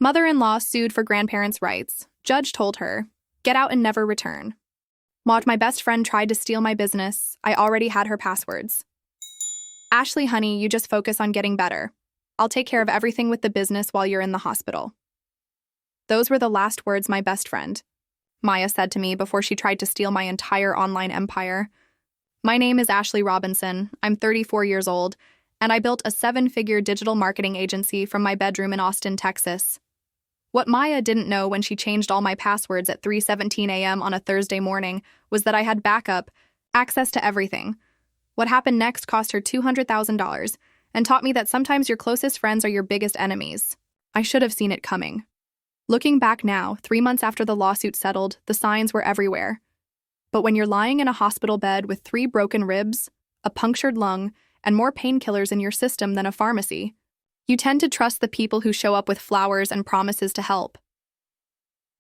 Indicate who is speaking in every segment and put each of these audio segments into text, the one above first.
Speaker 1: Mother-in-law sued for grandparents' rights. Judge told her, "Get out and never return." While my best friend tried to steal my business, I already had her passwords. "Ashley, honey, you just focus on getting better. I'll take care of everything with the business while you're in the hospital." Those were the last words my best friend, Maya, said to me before she tried to steal my entire online empire. My name is Ashley Robinson. I'm 34 years old, and I built a 7-figure digital marketing agency from my bedroom in Austin, Texas. What Maya didn't know when she changed all my passwords at 3:17 a.m. on a Thursday morning was that I had backup, access to everything. What happened next cost her $200,000 and taught me that sometimes your closest friends are your biggest enemies. I should have seen it coming. Looking back now, 3 months after the lawsuit settled, the signs were everywhere. But when you're lying in a hospital bed with 3 broken ribs, a punctured lung, and more painkillers in your system than a pharmacy, you tend to trust the people who show up with flowers and promises to help.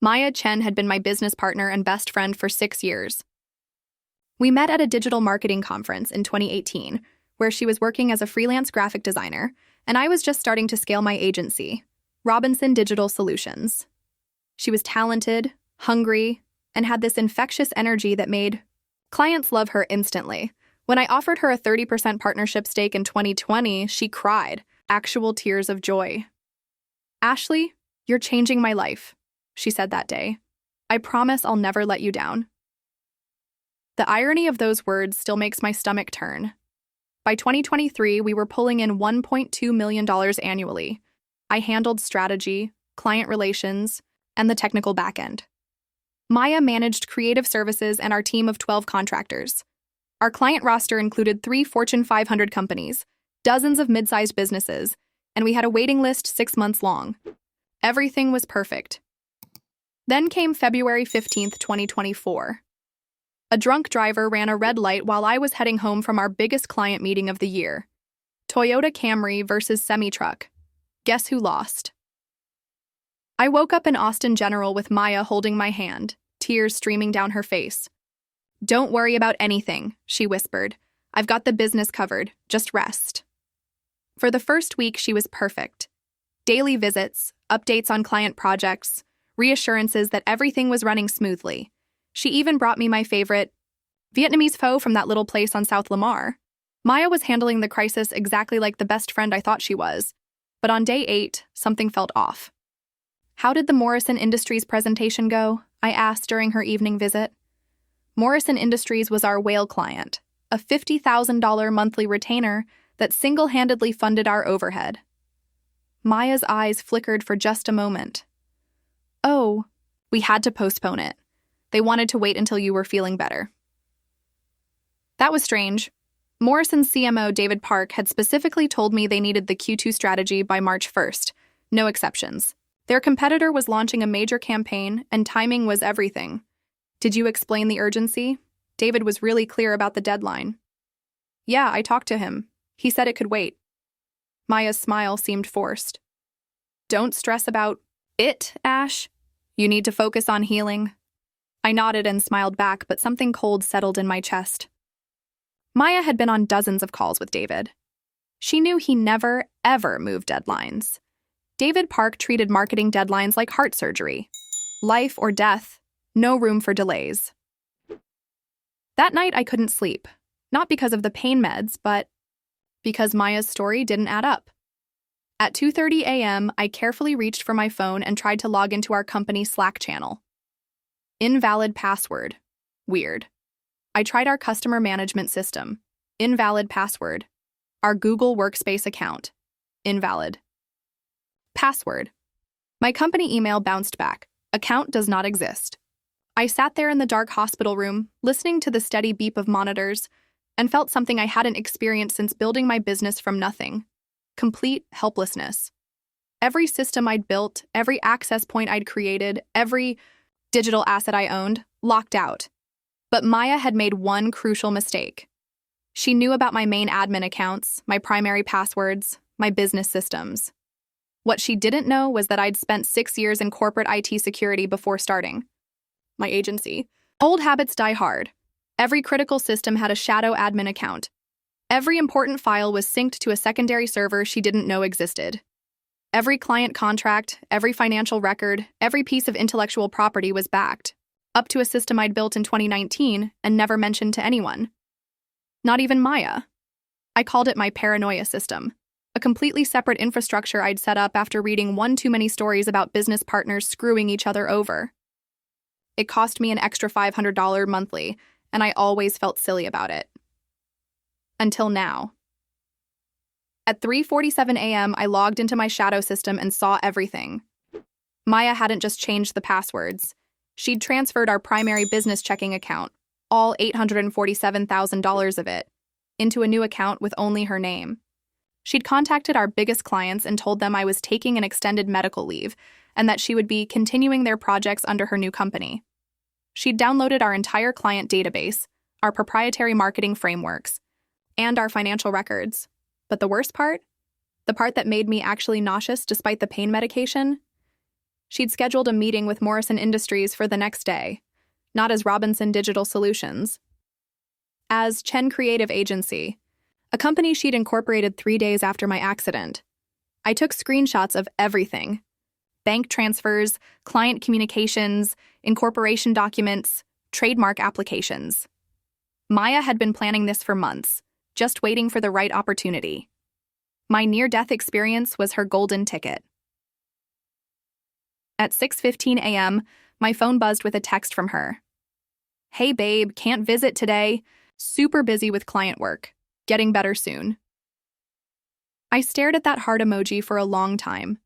Speaker 1: Maya Chen had been my business partner and best friend for 6 years. We met at a digital marketing conference in 2018, where she was working as a freelance graphic designer, and I was just starting to scale my agency, Robinson Digital Solutions. She was talented, hungry, and had this infectious energy that made clients love her instantly. When I offered her a 30% partnership stake in 2020, she cried, actual tears of joy. "Ashley, you're changing my life," she said that day. "I promise I'll never let you down." The irony of those words still makes my stomach turn. By 2023, we were pulling in $1.2 million annually. I handled strategy, client relations, and the technical backend. Maya managed creative services and our team of 12 contractors. Our client roster included 3 Fortune 500 companies, dozens of mid-sized businesses, and we had a waiting list 6 months long. Everything was perfect. Then came February 15th, 2024. A drunk driver ran a red light while I was heading home from our biggest client meeting of the year. Toyota Camry versus semi-truck. Guess who lost? I woke up in Austin General with Maya holding my hand, tears streaming down her face. "Don't worry about anything," she whispered. "I've got the business covered. Just rest." For the first week, she was perfect. Daily visits, updates on client projects, reassurances that everything was running smoothly. She even brought me my favorite Vietnamese pho from that little place on South Lamar. Maya was handling the crisis exactly like the best friend I thought she was. But on day 8, something felt off. "How did the Morrison Industries presentation go?" I asked during her evening visit. Morrison Industries was our whale client, a $50,000 monthly retainer that single-handedly funded our overhead. Maya's eyes flickered for just a moment. "Oh, we had to postpone it. They wanted to wait until you were feeling better." That was strange. Morrison's CMO, David Park, had specifically told me they needed the Q2 strategy by March 1st. No exceptions. Their competitor was launching a major campaign, and timing was everything. "Did you explain the urgency?" David was really clear about the deadline. "Yeah, I talked to him. He said it could wait." Maya's smile seemed forced. "Don't stress about it, Ash. You need to focus on healing." I nodded and smiled back, but something cold settled in my chest. Maya had been on dozens of calls with David. She knew he never, ever moved deadlines. David Park treated marketing deadlines like heart surgery. Life or death, no room for delays. That night I couldn't sleep, not because of the pain meds, but because Maya's story didn't add up. At 2:30 a.m., I carefully reached for my phone and tried to log into our company Slack channel. Invalid password. Weird. I tried our customer management system. Invalid password. Our Google Workspace account. Invalid. Password. My company email bounced back. Account does not exist. I sat there in the dark hospital room, listening to the steady beep of monitors, and felt something I hadn't experienced since building my business from nothing. Complete helplessness. Every system I'd built, every access point I'd created, every digital asset I owned, locked out. But Maya had made one crucial mistake. She knew about my main admin accounts, my primary passwords, my business systems. What she didn't know was that I'd spent 6 years in corporate IT security before starting my agency. Old habits die hard. Every critical system had a shadow admin account. Every important file was synced to a secondary server she didn't know existed. Every client contract, every financial record, every piece of intellectual property was backed, up to a system I'd built in 2019 and never mentioned to anyone. Not even Maya. I called it my paranoia system, a completely separate infrastructure I'd set up after reading one too many stories about business partners screwing each other over. It cost me an extra $500 monthly, and I always felt silly about it. Until now. At 3:47 a.m., I logged into my shadow system and saw everything. Maya hadn't just changed the passwords. She'd transferred our primary business checking account, all $847,000 of it, into a new account with only her name. She'd contacted our biggest clients and told them I was taking an extended medical leave and that she would be continuing their projects under her new company. She'd downloaded our entire client database, our proprietary marketing frameworks, and our financial records. But the worst part? The part that made me actually nauseous despite the pain medication? She'd scheduled a meeting with Morrison Industries for the next day, not as Robinson Digital Solutions, as Chen Creative Agency, a company she'd incorporated 3 days after my accident. I took screenshots of everything: bank transfers, client communications, incorporation documents, trademark applications. Maya had been planning this for months, just waiting for the right opportunity. My near-death experience was her golden ticket. At 6:15 a.m., my phone buzzed with a text from her. "Hey babe, can't visit today. Super busy with client work. Getting better soon." I stared at that heart emoji for a long time.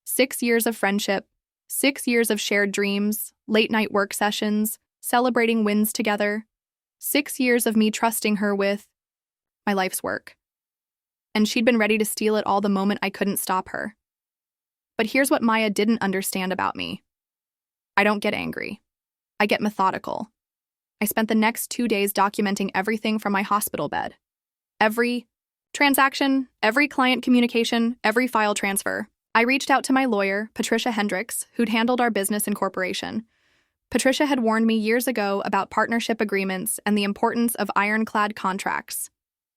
Speaker 1: 6 years of friendship, 6 years of shared dreams, late-night work sessions, celebrating wins together, 6 years of me trusting her with my life's work. And she'd been ready to steal it all the moment I couldn't stop her. But here's what Maya didn't understand about me. I don't get angry. I get methodical. I spent the next 2 days documenting everything from my hospital bed. Every transaction, every client communication, every file transfer. I reached out to my lawyer, Patricia Hendricks, who'd handled our business incorporation. Patricia had warned me years ago about partnership agreements and the importance of ironclad contracts.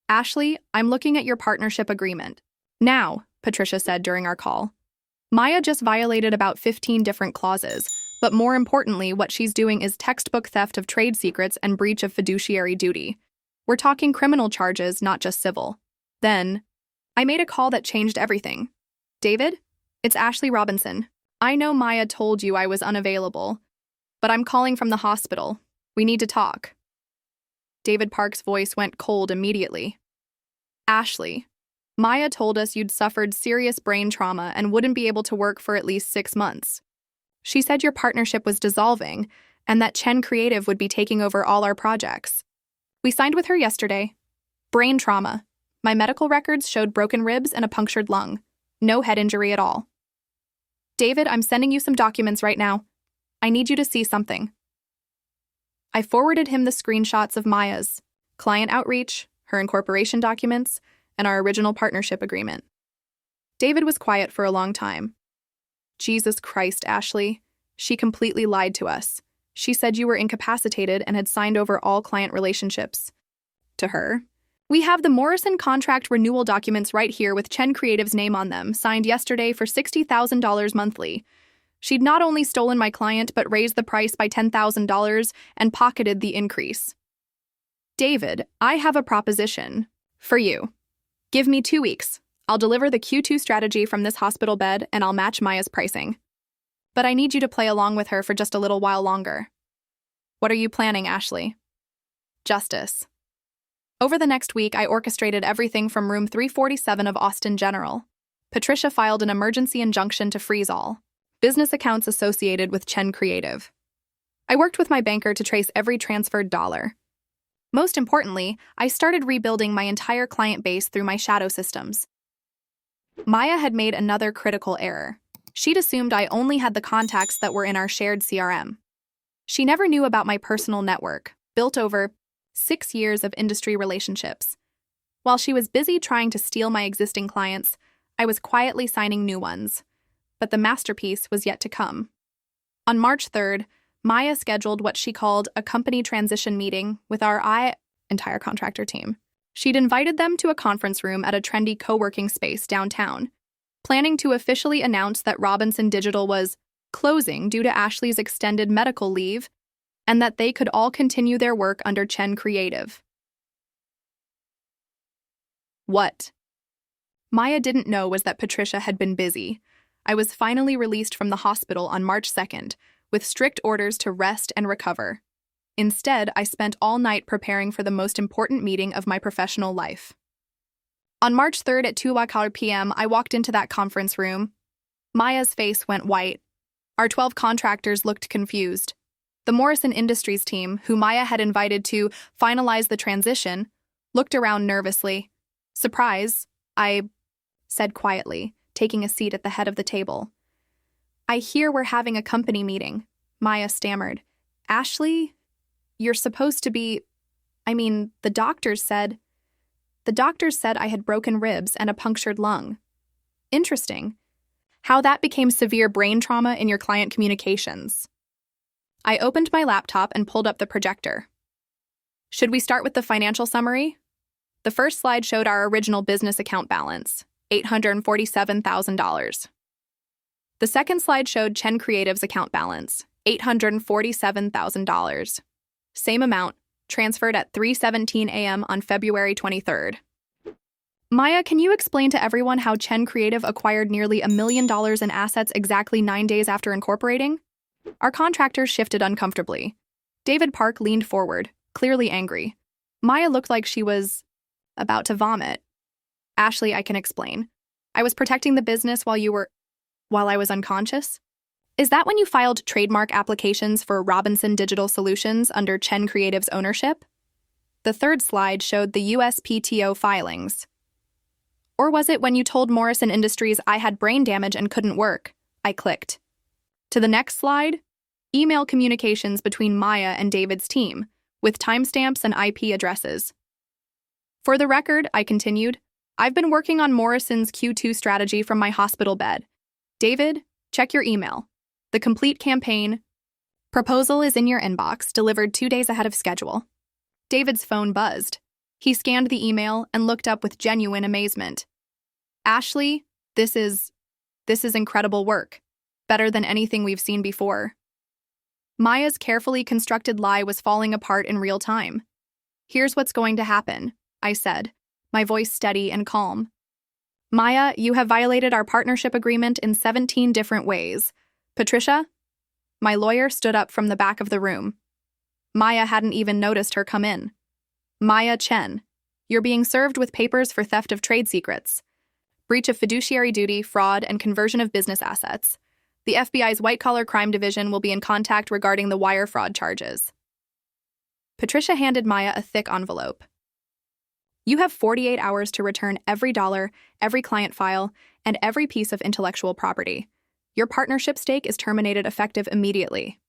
Speaker 1: "Ashley, I'm looking at your partnership agreement now," Patricia said during our call. "Maya just violated about 15 different clauses, but more importantly, what she's doing is textbook theft of trade secrets and breach of fiduciary duty. We're talking criminal charges, not just civil." Then, I made a call that changed everything. "David, it's Ashley Robinson. I know Maya told you I was unavailable, but I'm calling from the hospital. We need to talk." David Park's voice went cold immediately. "Ashley, Maya told us you'd suffered serious brain trauma and wouldn't be able to work for at least 6 months. She said your partnership was dissolving and that Chen Creative would be taking over all our projects. We signed with her yesterday. Brain trauma. My medical records showed broken ribs and a punctured lung. No head injury at all. David, I'm sending you some documents right now. I need you to see something." I forwarded him the screenshots of Maya's client outreach, her incorporation documents, and our original partnership agreement. David was quiet for a long time. "Jesus Christ, Ashley. She completely lied to us. She said you were incapacitated and had signed over all client relationships to her. We have the Morrison contract renewal documents right here with Chen Creative's name on them, signed yesterday for $60,000 monthly. She'd not only stolen my client, but raised the price by $10,000 and pocketed the increase. David, I have a proposition for you. Give me 2 weeks. I'll deliver the Q2 strategy from this hospital bed and I'll match Maya's pricing. But I need you to play along with her for just a little while longer." "What are you planning, Ashley?" "Justice." Over the next week, I orchestrated everything from room 347 of Austin General. Patricia filed an emergency injunction to freeze all business accounts associated with Chen Creative. I worked with my banker to trace every transferred dollar. Most importantly, I started rebuilding my entire client base through my shadow systems. Maya had made another critical error. She'd assumed I only had the contacts that were in our shared CRM. She never knew about my personal network, built over 6 years of industry relationships. While she was busy trying to steal my existing clients, I was quietly signing new ones. But the masterpiece was yet to come. On March 3rd, Maya scheduled what she called a company transition meeting with our entire contractor team. She'd invited them to a conference room at a trendy co-working space downtown. planning to officially announce that Robinson Digital was closing due to Ashley's extended medical leave and that they could all continue their work under Chen Creative. What Maya didn't know was that Patricia had been busy. I was finally released from the hospital on March 2nd, with strict orders to rest and recover. Instead, I spent all night preparing for the most important meeting of my professional life. On March 3rd at 2:00 p.m., I walked into that conference room. Maya's face went white. Our 12 contractors looked confused. The Morrison Industries team, who Maya had invited to finalize the transition, looked around nervously. Surprise, I said quietly, taking a seat at the head of the table. I hear we're having a company meeting, Maya stammered. Ashley, you're supposed to be… the doctors said I had broken ribs and a punctured lung. Interesting. How that became severe brain trauma in your client communications. I opened my laptop and pulled up the projector. Should we start with the financial summary? The first slide showed our original business account balance, $847,000. The second slide showed Chen Creative's account balance, $847,000. Same amount, transferred at 3:17 a.m. on February 23rd. Maya, can you explain to everyone how Chen Creative acquired nearly $1 million in assets exactly 9 days after incorporating? Our contractors shifted uncomfortably. David Park leaned forward, clearly angry. Maya looked like she was about to vomit. Ashley, I can explain. I was protecting the business while I was unconscious? Is that when you filed trademark applications for Robinson Digital Solutions under Chen Creative's ownership? The third slide showed the USPTO filings. Or was it when you told Morrison Industries I had brain damage and couldn't work? I clicked. To the next slide, email communications between Maya and David's team, with timestamps and IP addresses. For the record, I continued, I've been working on Morrison's Q2 strategy from my hospital bed. David, check your email. The complete campaign proposal is in your inbox, delivered 2 days ahead of schedule. David's phone buzzed. He scanned the email and looked up with genuine amazement. Ashley, this is incredible work. Better than anything we've seen before. Maya's carefully constructed lie was falling apart in real time. Here's what's going to happen, I said, my voice steady and calm. Maya, you have violated our partnership agreement in 17 different ways. Patricia? My lawyer stood up from the back of the room. Maya hadn't even noticed her come in. Maya Chen, you're being served with papers for theft of trade secrets, breach of fiduciary duty, fraud, and conversion of business assets. The FBI's white-collar crime division will be in contact regarding the wire fraud charges. Patricia handed Maya a thick envelope. You have 48 hours to return every dollar, every client file, and every piece of intellectual property. Your partnership stake is terminated effective immediately.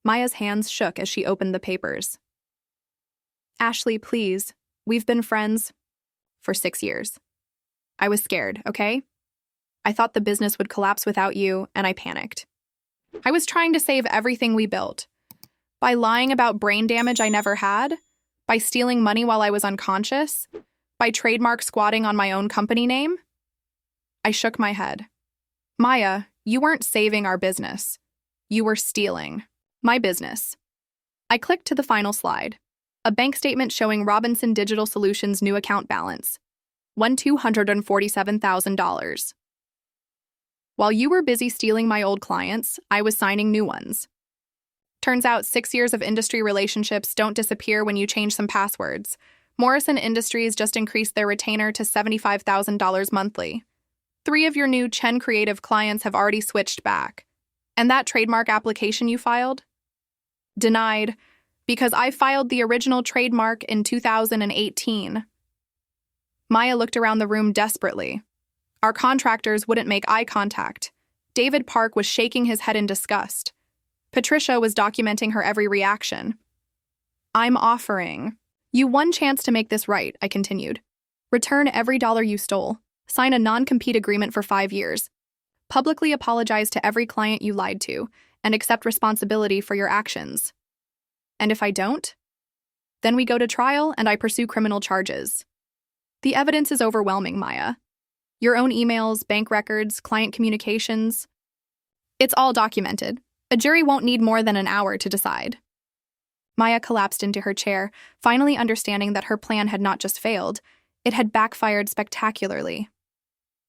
Speaker 1: Maya's hands shook as she opened the papers. Ashley, please. We've been friends for 6 years. I was scared, okay? I thought the business would collapse without you, and I panicked. I was trying to save everything we built. By lying about brain damage I never had, by stealing money while I was unconscious, by trademark squatting on my own company name. I shook my head. Maya, you weren't saving our business. You were stealing my business. I clicked to the final slide. A bank statement showing Robinson Digital Solutions' new account balance, $247,000. While you were busy stealing my old clients, I was signing new ones. Turns out 6 years of industry relationships don't disappear when you change some passwords. Morrison Industries just increased their retainer to $75,000 monthly. 3 of your new Chen Creative clients have already switched back. And that trademark application you filed? Denied, because I filed the original trademark in 2018. Maya looked around the room desperately. Our contractors wouldn't make eye contact. David Park was shaking his head in disgust. Patricia was documenting her every reaction. I'm offering you one chance to make this right, I continued. Return every dollar you stole. Sign a non-compete agreement for 5 years. Publicly apologize to every client you lied to, and accept responsibility for your actions. And if I don't? Then we go to trial and I pursue criminal charges. The evidence is overwhelming, Maya. Your own emails, bank records, client communications. It's all documented. A jury won't need more than an hour to decide. Maya collapsed into her chair, finally understanding that her plan had not just failed, it had backfired spectacularly.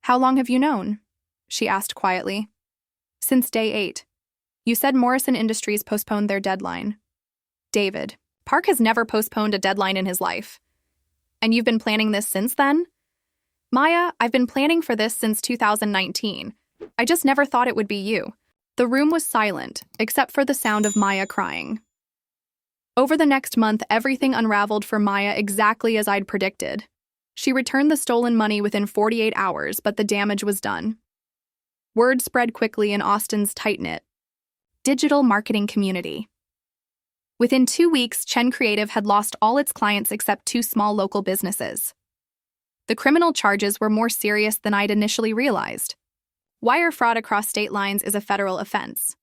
Speaker 1: "How long have you known?" she asked quietly. "Since day 8. You said Morrison Industries postponed their deadline." "David, Park has never postponed a deadline in his life. And you've been planning this since then?" "Maya, I've been planning for this since 2019. I just never thought it would be you." The room was silent, except for the sound of Maya crying. Over the next month, everything unraveled for Maya exactly as I'd predicted. She returned the stolen money within 48 hours, but the damage was done. Word spread quickly in Austin's tight-knit digital marketing community. Within 2 weeks, Chen Creative had lost all its clients except 2 small local businesses. The criminal charges were more serious than I'd initially realized. Wire fraud across state lines is a federal offense.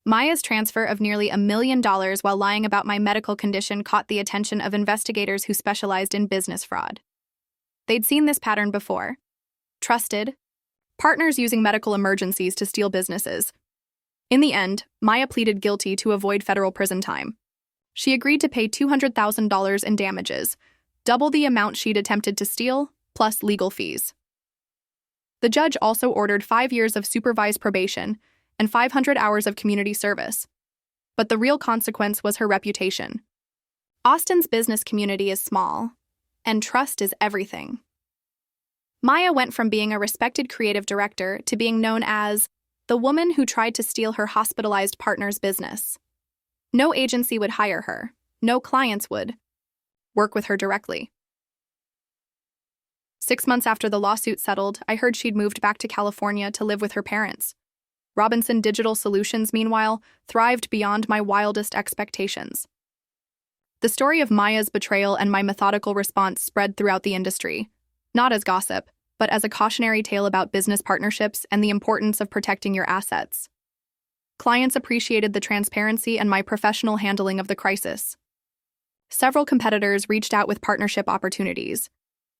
Speaker 1: Maya's transfer of nearly $1 million while lying about my medical condition caught the attention of investigators who specialized in business fraud. They'd seen this pattern before. Trusted partners using medical emergencies to steal businesses. In the end, Maya pleaded guilty to avoid federal prison time. She agreed to pay $200,000 in damages, double the amount she'd attempted to steal, plus legal fees. The judge also ordered 5 years of supervised probation and 500 hours of community service. But the real consequence was her reputation. Austin's business community is small, and trust is everything. Maya went from being a respected creative director to being known as the woman who tried to steal her hospitalized partner's business. No agency would hire her. No clients would work with her directly. 6 months after the lawsuit settled, I heard she'd moved back to California to live with her parents. Robinson Digital Solutions, meanwhile, thrived beyond my wildest expectations. The story of Maya's betrayal and my methodical response spread throughout the industry, not as gossip, but as a cautionary tale about business partnerships and the importance of protecting your assets. Clients appreciated the transparency and my professional handling of the crisis. Several competitors reached out with partnership opportunities.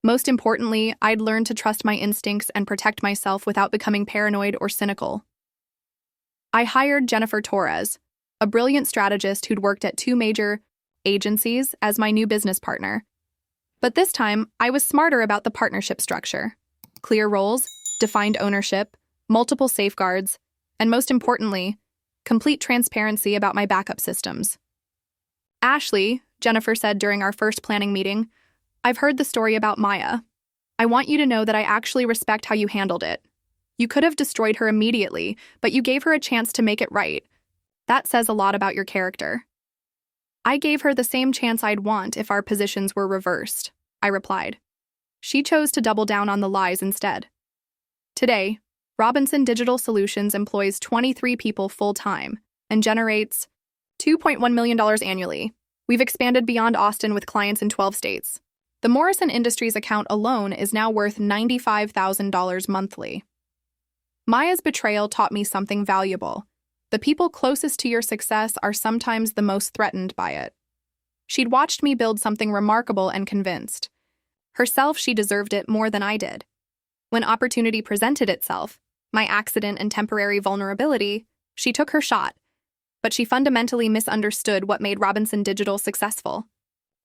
Speaker 1: Most importantly, I'd learned to trust my instincts and protect myself without becoming paranoid or cynical. I hired Jennifer Torres, a brilliant strategist who'd worked at 2 major agencies, as my new business partner. But this time, I was smarter about the partnership structure. Clear roles, defined ownership, multiple safeguards, and most importantly, complete transparency about my backup systems. "Ashley," Jennifer said during our first planning meeting, "I've heard the story about Maya. I want you to know that I actually respect how you handled it. You could have destroyed her immediately, but you gave her a chance to make it right. That says a lot about your character." "I gave her the same chance I'd want if our positions were reversed," I replied. She chose to double down on the lies instead. Today, Robinson Digital Solutions employs 23 people full-time and generates $2.1 million annually. We've expanded beyond Austin with clients in 12 states. The Morrison Industries account alone is now worth $95,000 monthly. Maya's betrayal taught me something valuable. The people closest to your success are sometimes the most threatened by it. She'd watched me build something remarkable and convinced. Herself, she deserved it more than I did. When opportunity presented itself, my accident and temporary vulnerability, she took her shot. But she fundamentally misunderstood what made Robinson Digital successful.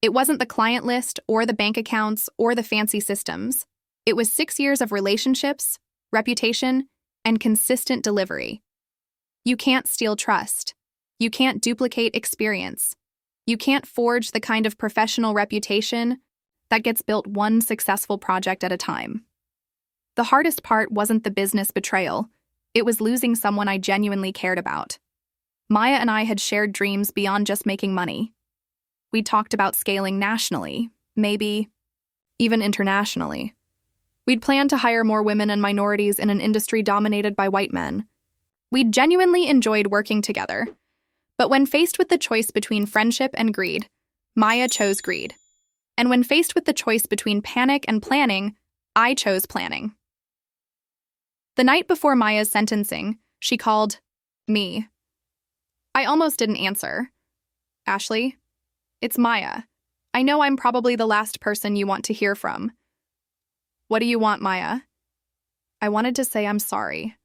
Speaker 1: It wasn't the client list or the bank accounts or the fancy systems. It was 6 years of relationships, reputation, and consistent delivery. You can't steal trust. You can't duplicate experience. You can't forge the kind of professional reputation that gets built one successful project at a time. The hardest part wasn't the business betrayal. It was losing someone I genuinely cared about. Maya and I had shared dreams beyond just making money. We talked about scaling nationally, maybe even internationally. We'd planned to hire more women and minorities in an industry dominated by white men. We'd genuinely enjoyed working together. But when faced with the choice between friendship and greed, Maya chose greed. And when faced with the choice between panic and planning, I chose planning. The night before Maya's sentencing, she called me. I almost didn't answer. "Ashley, it's Maya. I know I'm probably the last person you want to hear from." "What do you want, Maya?" I wanted to say I'm sorry.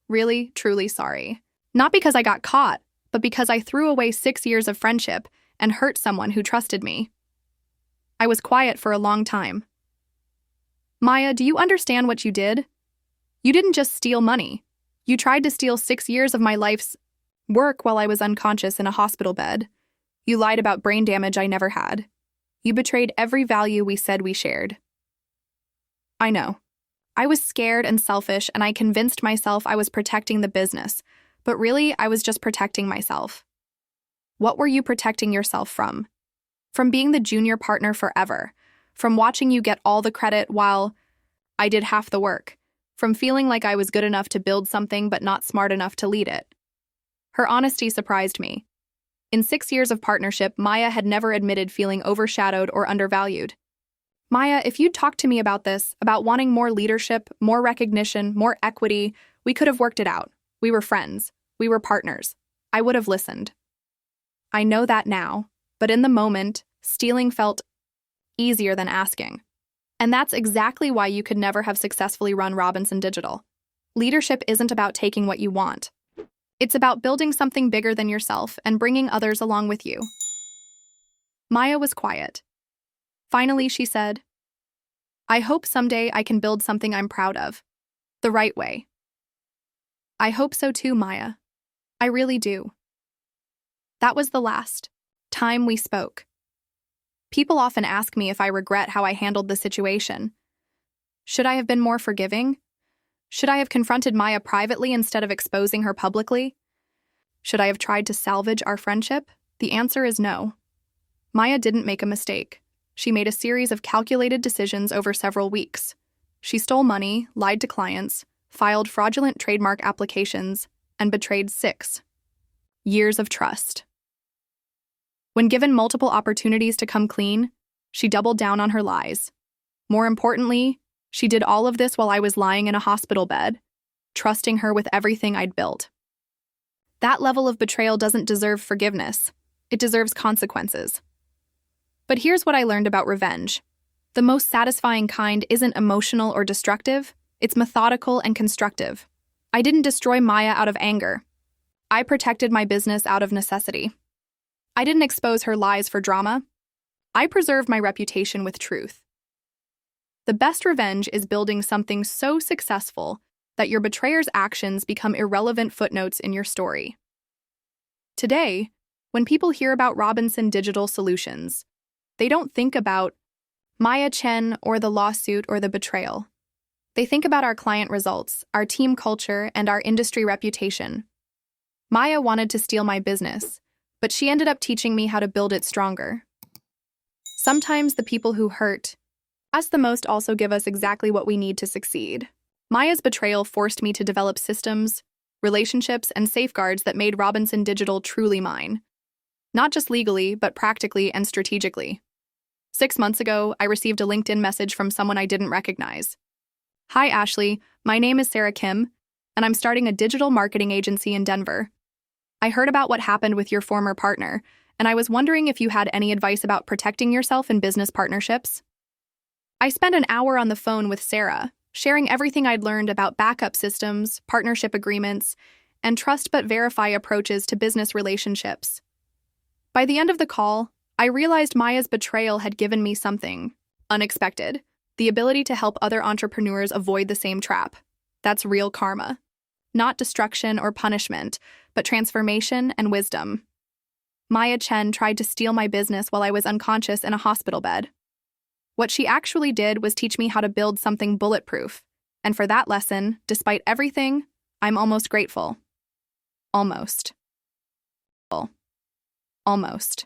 Speaker 1: Really, truly sorry. Not because I got caught, but because I threw away 6 years of friendship and hurt someone who trusted me. I was quiet for a long time. Maya, do you understand what you did? You didn't just steal money. You tried to steal 6 years of my life's work while I was unconscious in a hospital bed. You lied about brain damage I never had. You betrayed every value we said we shared. I know. I was scared and selfish, and I convinced myself I was protecting the business, but really I was just protecting myself. What were you protecting yourself from? From being the junior partner forever, from watching you get all the credit while I did half the work, from feeling like I was good enough to build something but not smart enough to lead it. Her honesty surprised me. In 6 years of partnership, Maya had never admitted feeling overshadowed or undervalued. Maya, if you'd talked to me about this, about wanting more leadership, more recognition, more equity, we could have worked it out. We were friends. We were partners. I would have listened. I know that now, but in the moment, stealing felt easier than asking. And that's exactly why you could never have successfully run Robinson Digital. Leadership isn't about taking what you want. It's about building something bigger than yourself and bringing others along with you. Maya was quiet. Finally, she said, I hope someday I can build something I'm proud of. The right way. I hope so too, Maya. I really do. That was the last time we spoke. People often ask me if I regret how I handled the situation. Should I have been more forgiving? Should I have confronted Maya privately instead of exposing her publicly? Should I have tried to salvage our friendship? The answer is no. Maya didn't make a mistake. She made a series of calculated decisions over several weeks. She stole money, lied to clients, filed fraudulent trademark applications, and betrayed 6 years of trust. When given multiple opportunities to come clean, she doubled down on her lies. More importantly, she did all of this while I was lying in a hospital bed, trusting her with everything I'd built. That level of betrayal doesn't deserve forgiveness. It deserves consequences. But here's what I learned about revenge. The most satisfying kind isn't emotional or destructive, it's methodical and constructive. I didn't destroy Maya out of anger. I protected my business out of necessity. I didn't expose her lies for drama. I preserved my reputation with truth. The best revenge is building something so successful that your betrayer's actions become irrelevant footnotes in your story. Today, when people hear about Robinson Digital Solutions, they don't think about Maya Chen or the lawsuit or the betrayal. They think about our client results, our team culture, and our industry reputation. Maya wanted to steal my business, but she ended up teaching me how to build it stronger. Sometimes the people who hurt us the most also give us exactly what we need to succeed. Maya's betrayal forced me to develop systems, relationships, and safeguards that made Robinson Digital truly mine. Not just legally, but practically and strategically. 6 months ago, I received a LinkedIn message from someone I didn't recognize. Hi, Ashley. My name is Sarah Kim, and I'm starting a digital marketing agency in Denver. I heard about what happened with your former partner, and I was wondering if you had any advice about protecting yourself in business partnerships. I spent an hour on the phone with Sarah, sharing everything I'd learned about backup systems, partnership agreements, and trust but verify approaches to business relationships. By the end of the call, I realized Maya's betrayal had given me something unexpected, the ability to help other entrepreneurs avoid the same trap. That's real karma. Not destruction or punishment, but transformation and wisdom. Maya Chen tried to steal my business while I was unconscious in a hospital bed. What she actually did was teach me how to build something bulletproof, and for that lesson, despite everything, I'm almost grateful. Almost. Almost.